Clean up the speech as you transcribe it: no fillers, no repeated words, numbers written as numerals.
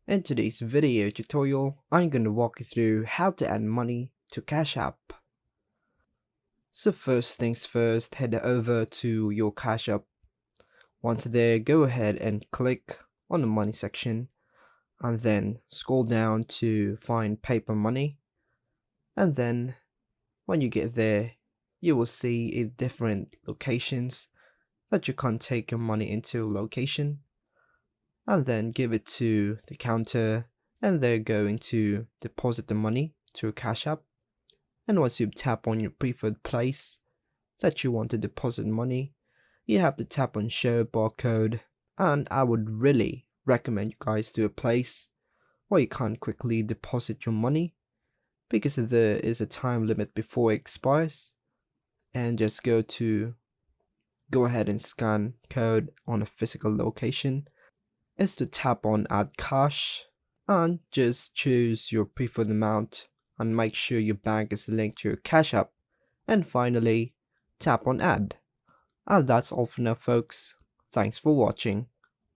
In today's video tutorial, I'm going to walk you through how to add money to Cash App. So first things first, head over to your Cash App. Once there, go ahead and click on the money section and then scroll down to find paper money. And then when you get there, you will see different locations that you can take your money into location. And then give it to the counter and they're going to deposit the money to a Cash App. And once you tap on your preferred place that you want to deposit money, you have to tap on show barcode, and I would really recommend you guys to a place where you can quickly deposit your money because there is a time limit before it expires. And just go ahead and scan code on a physical location is to tap on add cash and just choose your preferred amount and make sure your bank is linked to your Cash App, and finally tap on add. And that's all for now folks, thanks for watching.